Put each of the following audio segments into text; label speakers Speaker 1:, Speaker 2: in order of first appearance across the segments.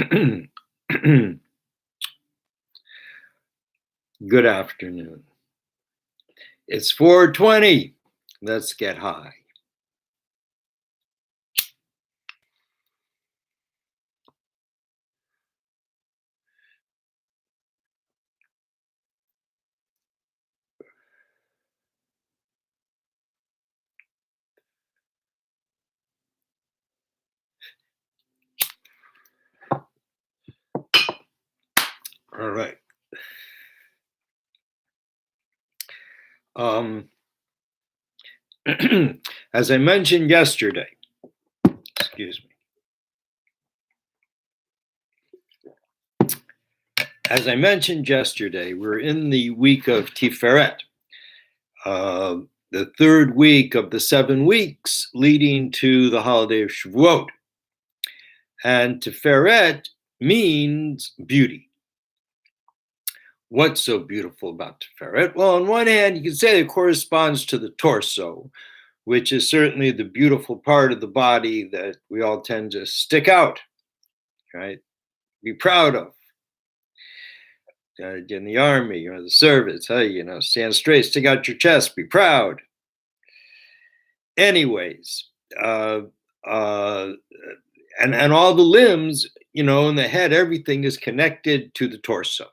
Speaker 1: Good afternoon. It's 4:20. Let's get high. All right. As I mentioned yesterday, excuse me. As I mentioned yesterday, we're in the week of Tiferet, the third week of the 7 weeks leading to the holiday of Shavuot. And Tiferet means beauty. What's so beautiful about Tiferet? Well, on one hand, you can say it corresponds to the torso, which is certainly the beautiful part of the body that we all tend to stick out, right? Be proud of. In the army or the service, hey, stand straight, stick out your chest, be proud. Anyways, and all the limbs, and the head, everything is connected to the torso.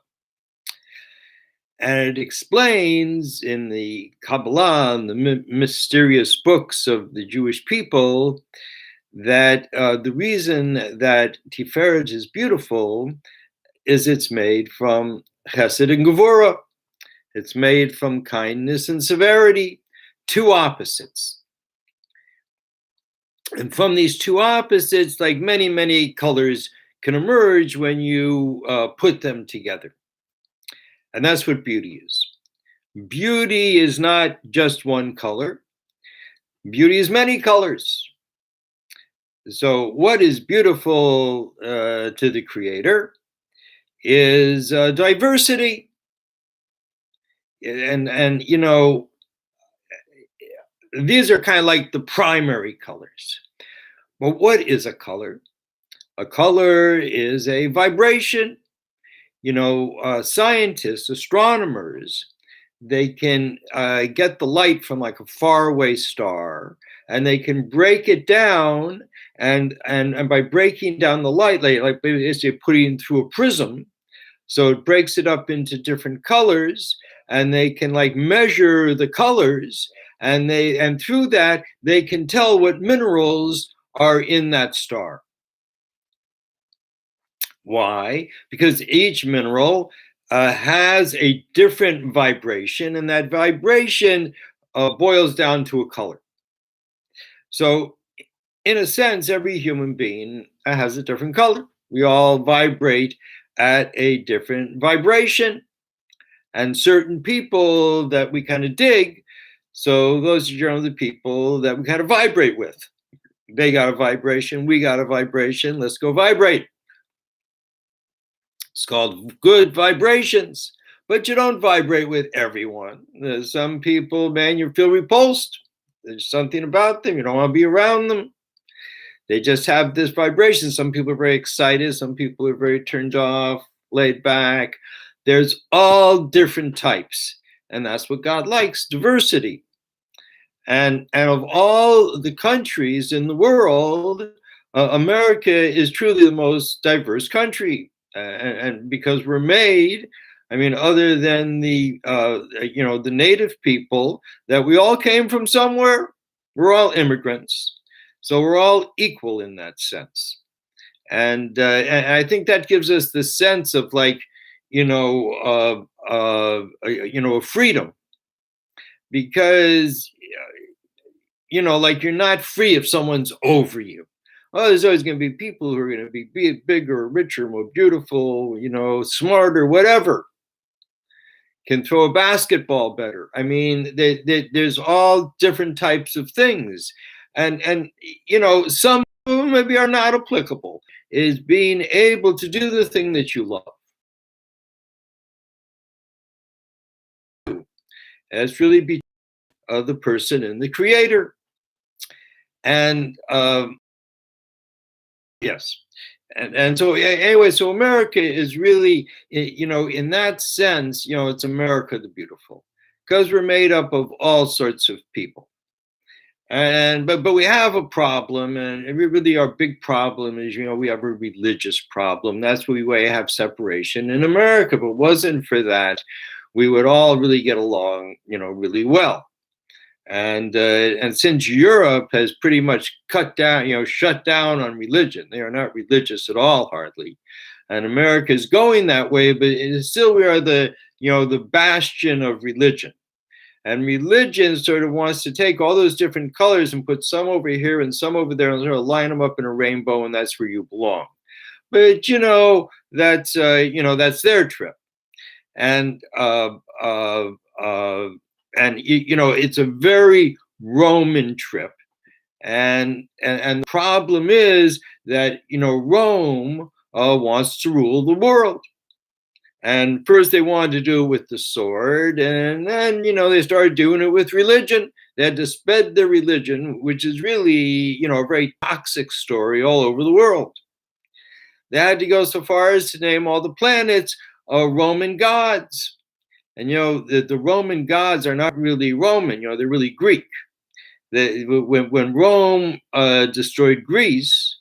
Speaker 1: And it explains in the Kabbalah and the mysterious books of the Jewish people that the reason that Tiferet is beautiful is it's made from Chesed and Gevurah. It's made from kindness and severity, two opposites. And from these two opposites, like many, many colors can emerge when you put them together. And that's what beauty is. Beauty is not just one color. Beauty is many colors. So what is beautiful to the Creator is diversity. And these are kind of like the primary colors. But what is a color? A color is a vibration. Scientists, astronomers, they can get the light from like a faraway star, and they can break it down, and by breaking down the light, like basically putting it through a prism, so it breaks it up into different colors, and they can like measure the colors, and through that they can tell what minerals are in that star. Why? Because each mineral has a different vibration, and that vibration boils down to a color. So, in a sense, every human being has a different color. We all vibrate at a different vibration, and certain people that we kind of dig, so those are generally the people that we kind of vibrate with. They got a vibration, we got a vibration, let's go vibrate. It's called good vibrations, but you don't vibrate with everyone. There's some people, man, you feel repulsed. There's something about them. You don't want to be around them. They just have this vibration. Some people are very excited. Some people are very turned off, laid back. There's all different types. And that's what God likes, diversity. And of all the countries in the world, America is truly the most diverse country. And because we're made, other than the native people, that we all came from somewhere, we're all immigrants. So we're all equal in that sense. And I think that gives us the sense of freedom. Because, you're not free if someone's over you. Oh, there's always going to be people who are going to be bigger, richer, more beautiful, smarter, whatever. Can throw a basketball better. There's all different types of things. And some of them maybe are not applicable. Is being able to do the thing that you love. It's really be the person and the Creator. And yes. And so anyway, so America is really, in that sense, it's America the Beautiful, because we're made up of all sorts of people. And but we have a problem, and really our big problem is, we have a religious problem. That's why we have separation in America. If it wasn't for that, we would all really get along, really well. And since Europe has pretty much cut down, shut down on religion, they are not religious at all, hardly. And America is going that way, but still we are the bastion of religion. And religion sort of wants to take all those different colors and put some over here and some over there and sort of line them up in a rainbow, and that's where you belong. But that's their trip. And it's a very Roman trip. And the problem is that Rome wants to rule the world. And first they wanted to do it with the sword, and then they started doing it with religion. They had to spread their religion, which is really a very toxic story all over the world. They had to go so far as to name all the planets Roman gods. And the Roman gods are not really Roman, they're really Greek. When Rome destroyed Greece,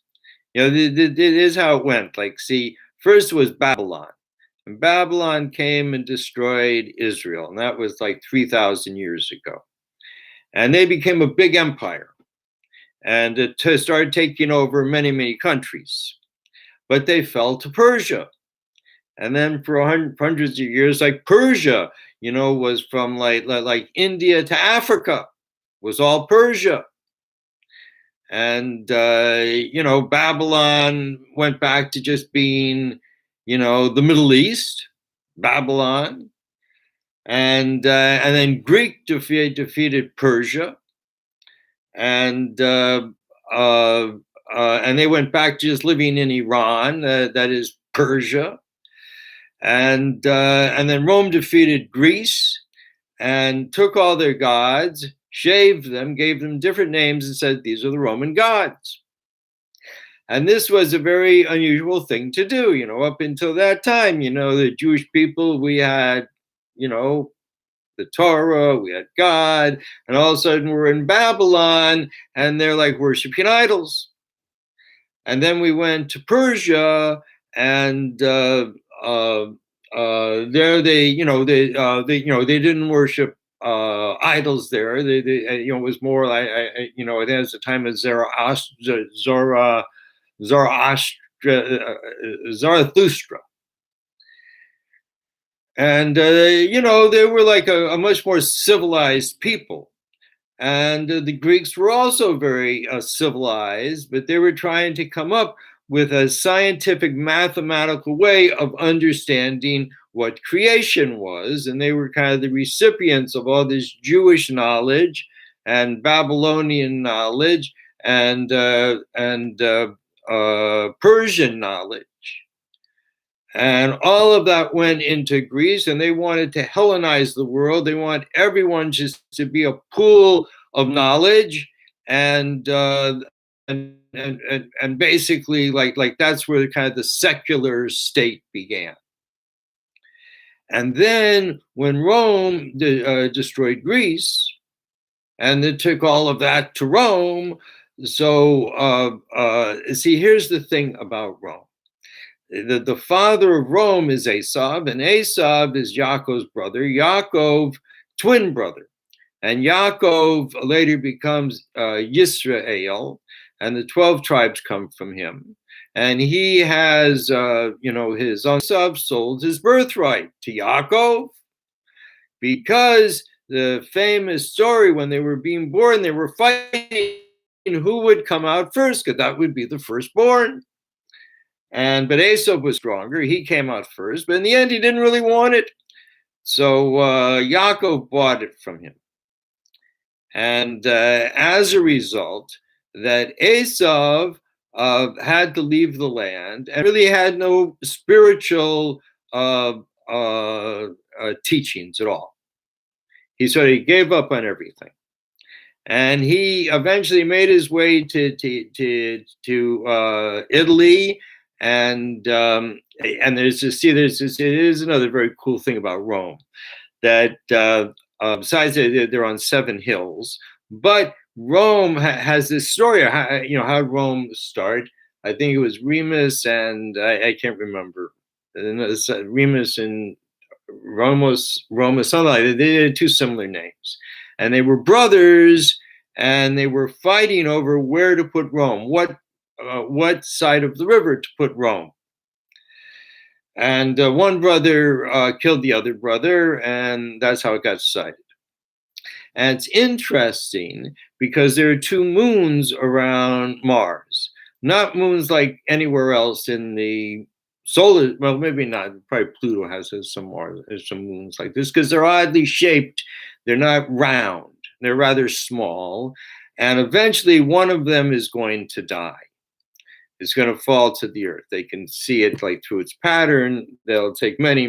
Speaker 1: this is how it went. Like, see, first was Babylon. And Babylon came and destroyed Israel, and that was like 3,000 years ago. And they became a big empire, and it started taking over many, many countries. But they fell to Persia. And then for hundreds of years, like Persia, was from like India to Africa, was all Persia. And, Babylon went back to just being, the Middle East, Babylon. And then Greek defeated Persia. And they went back to just living in Iran, that is Persia. And then Rome defeated Greece and took all their gods, shaved them, gave them different names, and said, these are the Roman gods. And this was a very unusual thing to do, up until that time. The Jewish people, we had, the Torah, we had God, and all of a sudden we're in Babylon, and they're like worshiping idols. And then we went to Persia, and there they didn't worship idols there. They it was more like it has the time of Zarathustra. And they were like a much more civilized people. And the Greeks were also very civilized, but they were trying to come up with a scientific, mathematical way of understanding what creation was. And they were kind of the recipients of all this Jewish knowledge and Babylonian knowledge and Persian knowledge. And all of that went into Greece, and they wanted to Hellenize the world. They want everyone just to be a pool of knowledge, and basically like that's where kind of the secular state began. And then when Rome destroyed Greece, and they took all of that to Rome. So see, here's the thing about Rome. The father of Rome is Esav, and Esav is Yaakov's brother, Yaakov, twin brother. And Yaakov later becomes Yisrael, and the 12 tribes come from him. And he has, his son Esav sold his birthright to Yaakov, because the famous story, when they were being born, they were fighting who would come out first, because that would be the firstborn. But Esau was stronger. He came out first, but in the end, he didn't really want it. So Yaakov bought it from him. And as a result, that Esau had to leave the land and really had no spiritual teachings at all. He sort of gave up on everything. And he eventually made his way to Italy, And there's this, it is another very cool thing about Rome, that besides they're on 7 hills, but Rome has this story of how Rome started. I think it was Remus and I can't remember. Remus and Romulus, something like that. They had 2 similar names, and they were brothers, and they were fighting over where to put Rome, what side of the river to put Rome. And one brother killed the other brother, and that's how it got decided. And it's interesting because there are 2 moons around Mars, not moons like anywhere else in the solar. Well, maybe not. Probably Pluto has some moons like this because they're oddly shaped. They're not round. They're rather small, and eventually one of them is going to die. It's going to fall to the earth. They can see it like through its pattern. They'll take many,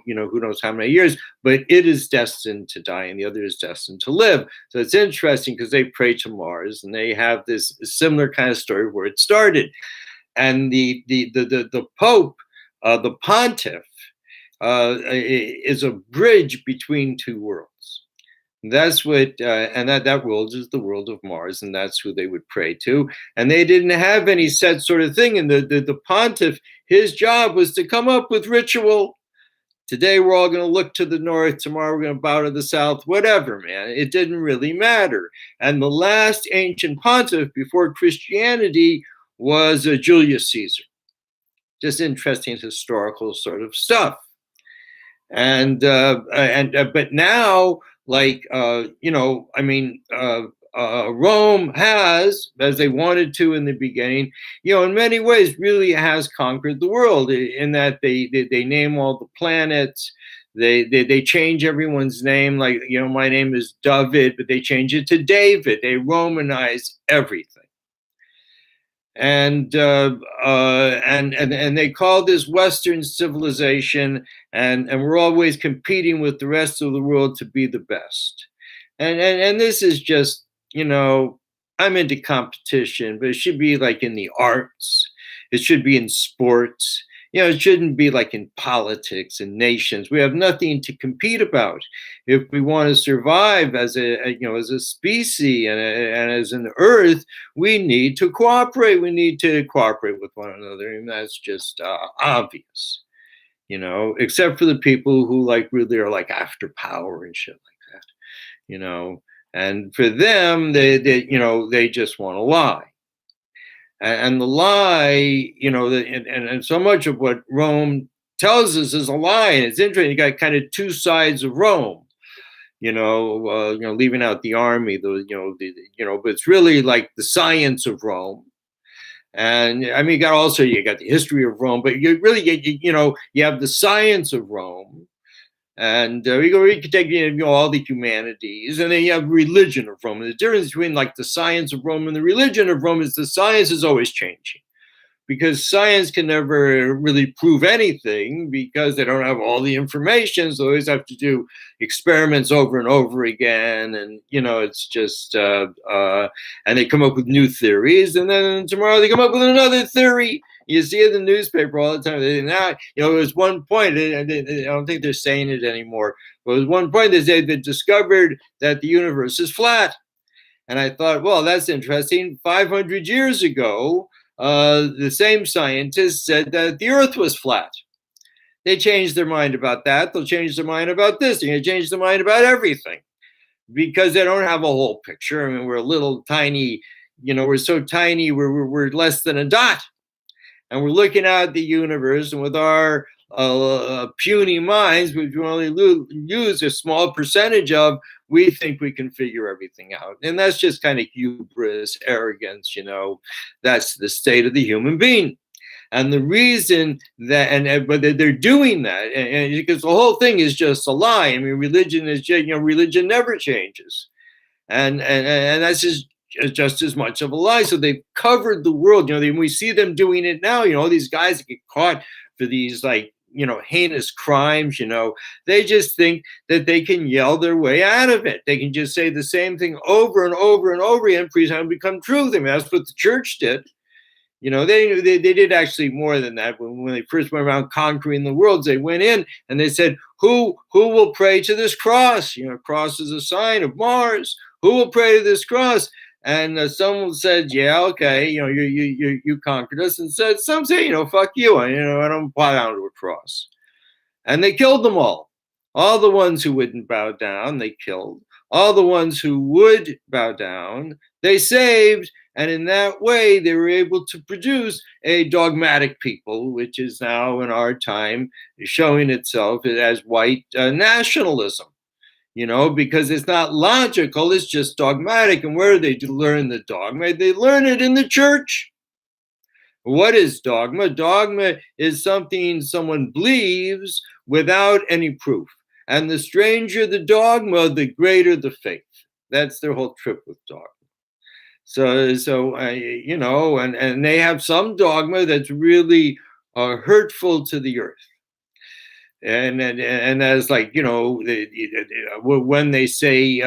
Speaker 1: who knows how many years, but it is destined to die and the other is destined to live. So it's interesting because they pray to Mars and they have this similar kind of story where it started. And the Pope, the Pontiff, is a bridge between 2 worlds. That's what, and that world is the world of Mars, and that's who they would pray to. And they didn't have any set sort of thing. And the Pontiff, his job was to come up with ritual. Today we're all going to look to the north. Tomorrow we're going to bow to the south. Whatever, man. It didn't really matter. And the last ancient pontiff before Christianity was Julius Caesar. Just interesting historical sort of stuff. And but now, like Rome has, as they wanted to in the beginning, in many ways really has conquered the world in that they name all the planets. They change everyone's name. Like, my name is Dovid, but they change it to David. They Romanize everything. And they call this Western civilization, and we're always competing with the rest of the world to be the best. And this is just, I'm into competition, but it should be like in the arts. It should be in sports. It shouldn't be like in politics and nations. We have nothing to compete about. If we want to survive as a species and as an Earth, we need to cooperate. We need to cooperate with one another, and that's just obvious. Except for the people who really are after power and shit like that. And for them, they just want to lie. And the lie, and so much of what Rome tells us is a lie. And it's interesting. You got kind of 2 sides of Rome, leaving out the army, but it's really like the science of Rome. And I mean, you got the history of Rome, but you really get, you have the science of Rome. And we could take all the humanities, and then you have religion of Rome. And the difference between the science of Rome and the religion of Rome is the science is always changing, because science can never really prove anything because they don't have all the information. So they always have to do experiments over and over again, and it's just and they come up with new theories, and then tomorrow they come up with another theory. You see it in the newspaper all the time. Now, it was one point, I don't think they're saying it anymore, but it was one point they discovered that the universe is flat. And I thought, well, that's interesting. 500 years ago, the same scientists said that the earth was flat. They changed their mind about that. They'll change their mind about this. They're going to change their mind about everything because they don't have a whole picture. I mean, we're a little tiny, we're so tiny, we're less than a dot. And we're looking at the universe, and with our puny minds, which we only use a small percentage of, we think we can figure everything out. And that's just kind of hubris, arrogance, that's the state of the human being. And the reason that, but they're doing that, and because the whole thing is just a lie. I mean, religion is, religion never changes. And that's just as much of a lie. So they've covered the world. We see them doing it now. These guys that get caught for these heinous crimes. They just think that they can yell their way out of it. They can just say the same thing over and over and over again, pretty soon become truth. I mean, that's what the church did. They did actually more than that. When they first went around conquering the world, they went in and they said, who will pray to this cross? Cross is a sign of Mars. Who will pray to this cross? And someone said, yeah, okay, you conquered us. And some say, fuck you. I don't bow down to a cross. And they killed them all. All the ones who wouldn't bow down, they killed. All the ones who would bow down, they saved. And in that way, they were able to produce a dogmatic people, which is now in our time showing itself as white nationalism, because it's not logical, it's just dogmatic. And where do they learn the dogma? They learn it in the church. What is dogma? Dogma is something someone believes without any proof. And the stranger the dogma, the greater the faith. That's their whole trip with dogma. And they have some dogma that's really hurtful to the earth. And as like, when they say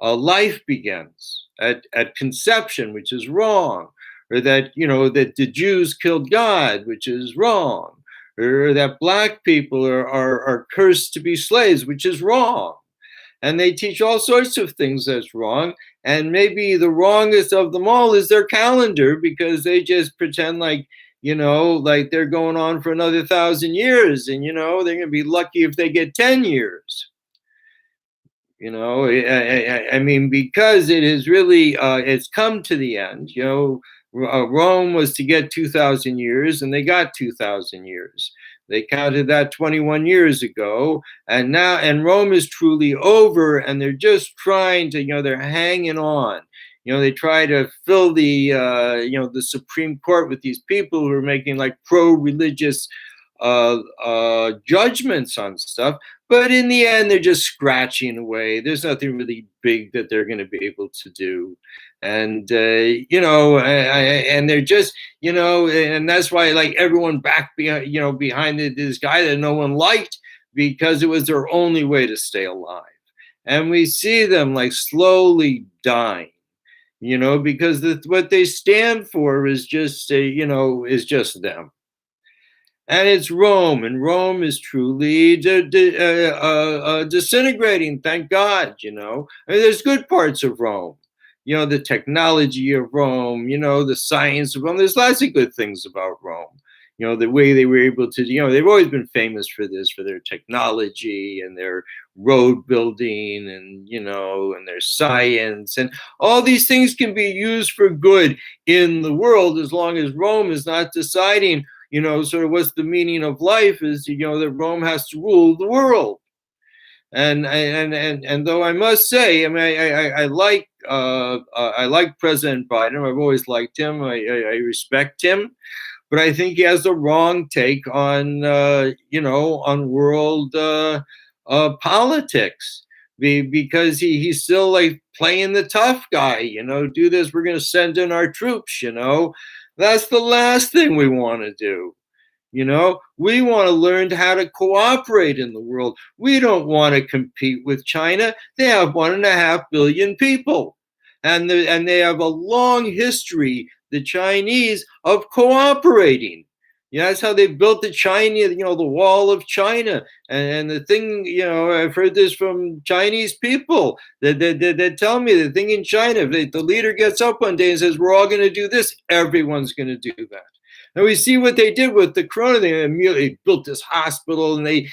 Speaker 1: life begins at conception, which is wrong, or that, that the Jews killed God, which is wrong, or that black people are cursed to be slaves, which is wrong. And they teach all sorts of things that's wrong. And maybe the wrongest of them all is their calendar, because they just pretend like, like they're going on for another 1,000 years. And, they're going to be lucky if they get 10 years. I mean, because it is really, it's come to the end. Rome was to get 2,000 years, and they got 2,000 years. They counted that 21 years ago, and Rome is truly over, and they're just trying to, they're hanging on. They try to fill the Supreme Court with these people who are making like pro-religious judgments on stuff. But in the end, they're just scratching away. There's nothing really big that they're going to be able to do. And, and they're just, and that's why like everyone back behind this guy that no one liked, because it was their only way to stay alive. And we see them like slowly dying, because what they stand for is just, is just them. And it's Rome, and Rome is truly disintegrating, thank God, I mean, there's good parts of Rome, the technology of Rome, the science of Rome. There's lots of good things about Rome. The way they were able to, they've always been famous for this, for their technology and their road building and, and their science. And all these things can be used for good in the world, as long as Rome is not deciding, sort of what's the meaning of life, is, that Rome has to rule the world. And though I must say, I mean, I like President Biden. I've always liked him. I respect him, but I think he has the wrong take on on world politics, because he's still like playing the tough guy. Do this. We're going to send in our troops. That's the last thing we want to do. We want to learn how to cooperate in the world. We don't want to compete with China. They have 1.5 billion people, and they have a long history, the Chinese, of cooperating. That's how they built the China, the wall of China. And the thing, I've heard this from Chinese people that tell me the thing in China, if the leader gets up one day and says, we're all going to do this, everyone's going to do that. And we see what they did with the corona. They immediately built this hospital, and they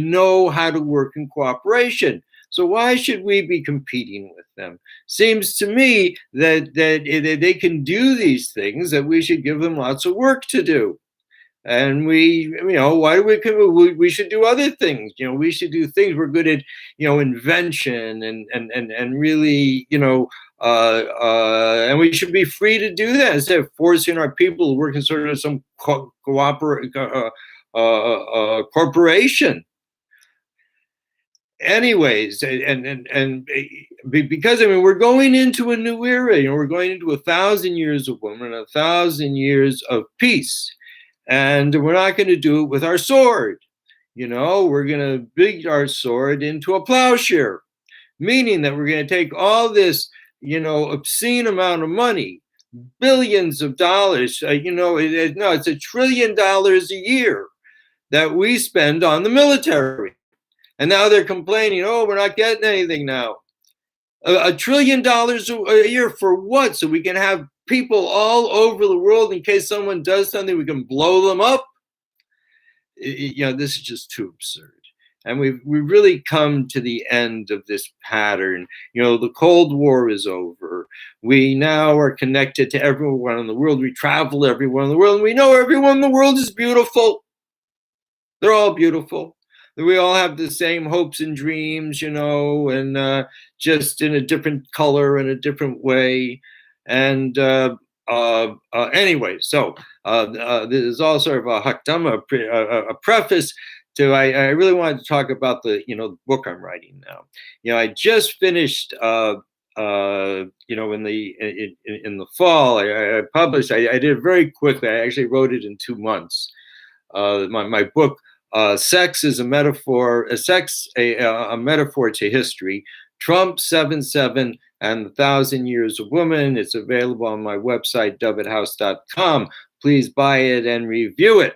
Speaker 1: know how to work in cooperation. So why should we be competing with them? Seems to me that they can do these things, that we should give them lots of work to do. And why do we should do other things. We should do things. We're good at, invention and really, and we should be free to do that instead of forcing our people to work in sort of some corporation. Anyways, and because we're going into a new era. We're going into 1,000 years of women, 1,000 years of peace. And we're not going to do it with our sword. We're going to beat our sword into a plowshare, meaning that we're going to take all this, obscene amount of money billions of dollars. No, it's $1 trillion a year that we spend on the military. And now they're complaining, oh, we're not getting anything now. $1 trillion a year for what? So we can have people all over the world in case someone does something, we can blow them up. This is just too absurd. And we've really come to the end of this pattern. The Cold War is over. We now are connected to everyone in the world. We travel everywhere in the world, and we know everyone in the world is beautiful. They're all beautiful. We all have the same hopes and dreams, and just in a different color, in a different way. And anyway, so this is all sort of a hakdama, a preface to. I really wanted to talk about the book I'm writing now. I just finished. In the fall, I published. I did it very quickly. I actually wrote it in 2 months. My book. Sex is a metaphor. A metaphor to history. Trump 7/7 and the 1,000 Years of Woman. It's available on my website, dovidhouse.com. Please buy it and review it.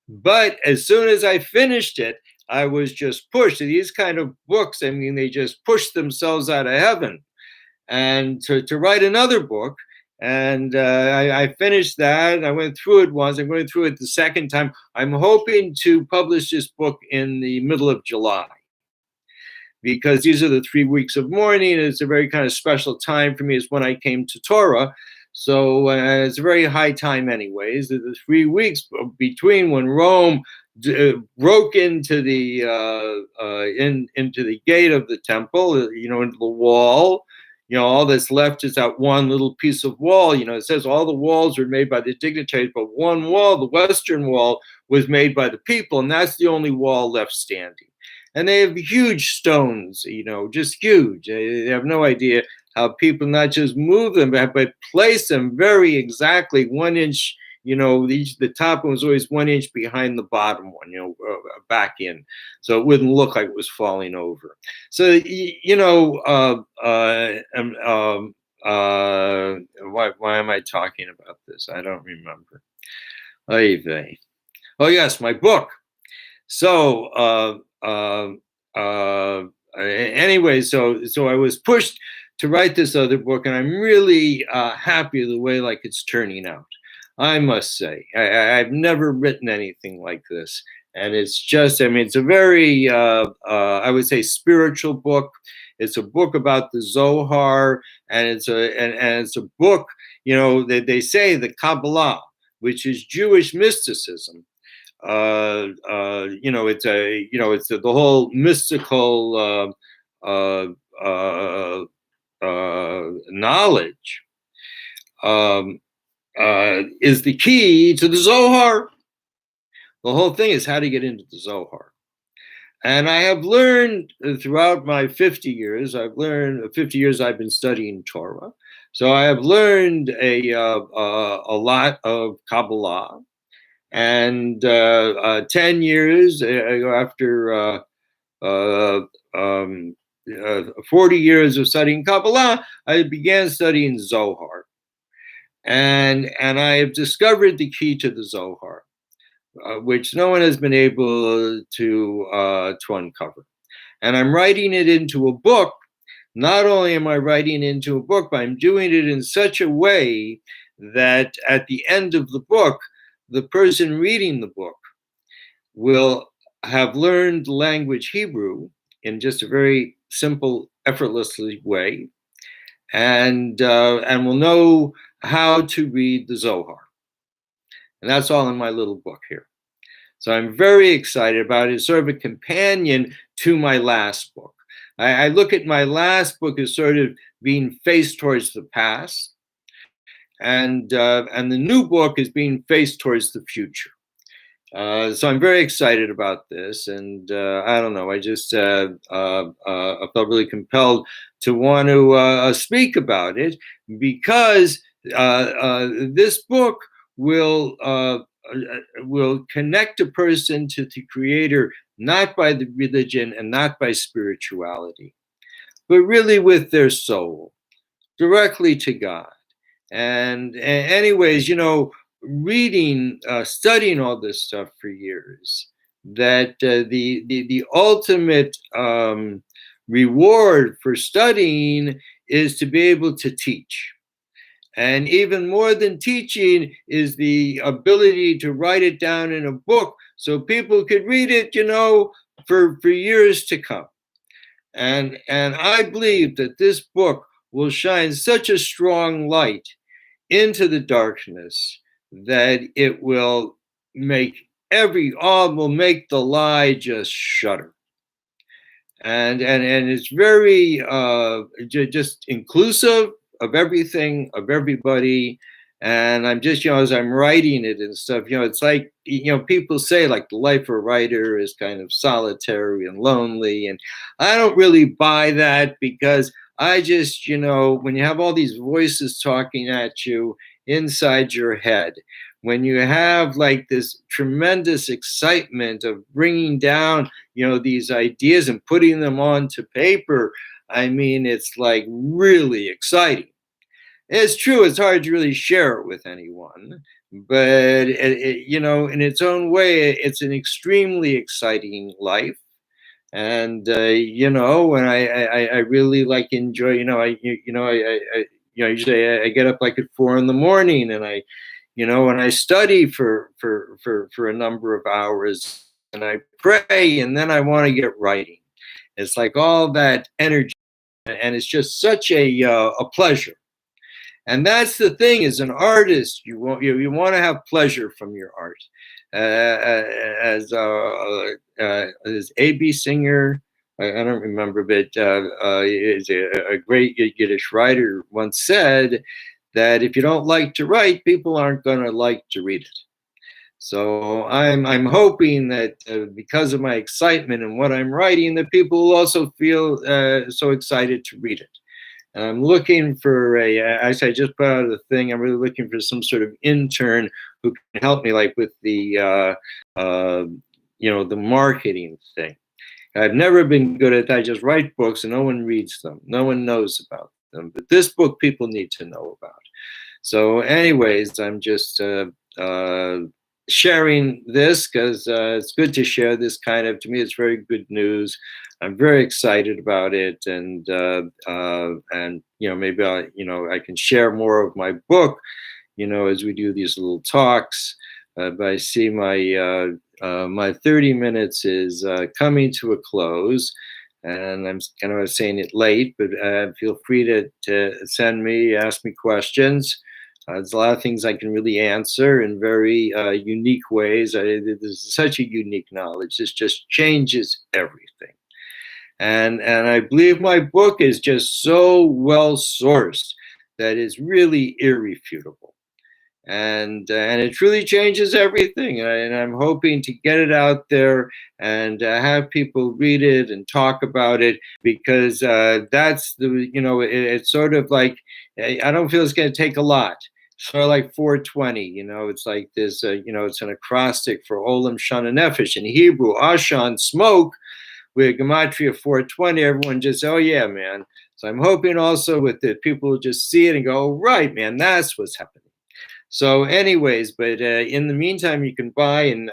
Speaker 1: But as soon as I finished it, I was just pushed. These kind of books, they just push themselves out of heaven. And to write another book. And I finished that. I went through it once. I'm going through it the second time. I'm hoping to publish this book in the middle of July, because these are the 3 weeks of mourning. It's a very kind of special time for me. It's when I came to Torah. So it's a very high time anyways. The 3 weeks between when Rome broke into the into the gate of the temple, into the wall. All that's left is that one little piece of wall. It says all the walls were made by the dignitaries, but one wall, the Western Wall, was made by the people, and that's the only wall left standing. And they have huge stones, just huge. They have no idea how people not just move them, but place them very exactly 1 inch. The top one was always 1 inch behind the bottom one, back in, so it wouldn't look like it was falling over. So, why am I talking about this? I don't remember. Oh yes, my book. So, anyway, so I was pushed to write this other book, and I'm really happy the way it's turning out. I must say, I've never written anything like this. And it's just, it's a very, I would say, spiritual book. It's a book about the Zohar, and it's a book, they say the Kabbalah, which is Jewish mysticism. It's the whole mystical knowledge. Is the key to the Zohar. The whole thing is how to get into the Zohar. And I have learned throughout my 50 years, I've been studying Torah. So I have learned a lot of Kabbalah. And 10 years after 40 years of studying Kabbalah, I began studying Zohar. And I have discovered the key to the Zohar, which no one has been able to uncover. And I'm writing it into a book. Not only am I writing into a book, but I'm doing it in such a way that at the end of the book, the person reading the book will have learned language Hebrew in just a very simple, effortless way, and will know how to read the Zohar. And that's all in my little book here. So I'm very excited about it. It's sort of a companion to my last book. I look at my last book as sort of being faced towards the past, and the new book is being faced towards the future. So I'm very excited about this, and I don't know. I just I felt really compelled to want to speak about it, because this book will connect a person to the Creator, not by the religion and not by spirituality, but really with their soul, directly to God. And anyways, reading, studying all this stuff for years, that the ultimate reward for studying is to be able to teach. And even more than teaching is the ability to write it down in a book so people could read it, for years to come. And I believe that this book will shine such a strong light into the darkness that it will make will make the lie just shudder. And it's very just inclusive of everything, of everybody. And I'm just, as I'm writing it and stuff, it's like, people say like the life of a writer is kind of solitary and lonely. And I don't really buy that, because I just, when you have all these voices talking at you inside your head, when you have like this tremendous excitement of bringing down, these ideas and putting them onto paper, I mean, it's like really exciting. It's true, it's hard to really share it with anyone, but in its own way, it's an extremely exciting life. And and I really like enjoy. Usually I get up like at 4 in the morning, and and I study for a number of hours, and I pray, and then I want to get writing. It's like all that energy, and it's just such a pleasure. And that's the thing, as an artist, you want to have pleasure from your art. As A.B. Singer, I don't remember, but is a great Yiddish writer, once said that if you don't like to write, people aren't going to like to read it. So I'm hoping that because of my excitement and what I'm writing, that people will also feel so excited to read it. And I'm looking for as I just put out a thing, I'm really looking for some sort of intern who can help me, like with the marketing thing. I've never been good at that. I just write books and no one reads them. No one knows about them. But this book, people need to know about. So anyways, I'm just sharing this because it's good to share this kind of, to me, it's very good news. I'm very excited about it, and maybe I can share more of my book, as we do these little talks. But I see my 30 minutes is coming to a close, and I'm kind of saying it late, but feel free to ask me questions. There's a lot of things I can really answer in very unique ways. There's such a unique knowledge. This just changes everything. And I believe my book is just so well sourced that it's really irrefutable. And it really changes everything. And I'm hoping to get it out there and have people read it and talk about it, because that's it's sort of like, I don't feel it's going to take a lot. Sort of like 420, it's like this, it's an acrostic for Olam Shana Nefesh in Hebrew, Ashan, smoke, with Gematria 420, everyone just, oh yeah, man. So I'm hoping also with it, people will just see it and go, oh, right, man, that's what's happening. So anyways, but in the meantime, you can buy and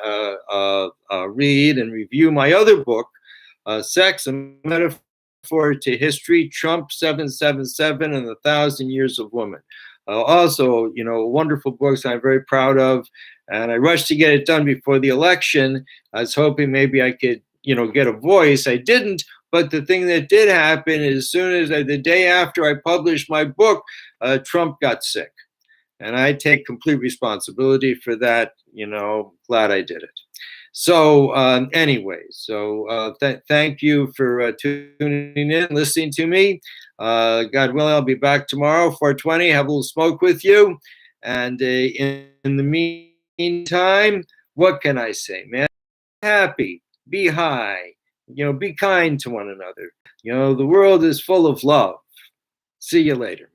Speaker 1: read and review my other book, Sex, a Metaphor to History, Trump 777 and the 1,000 Years of Woman. Also, wonderful books I'm very proud of. And I rushed to get it done before the election. I was hoping maybe I could get a voice. I didn't, but the thing that did happen is, as soon as the day after I published my book, Trump got sick. And I take complete responsibility for that. Glad I did it. So thank you for tuning in, listening to me. God willing, I'll be back tomorrow, 420, have a little smoke with you. And in the meantime, what can I say, man? Happy. Be high, be kind to one another. The world is full of love. See you later.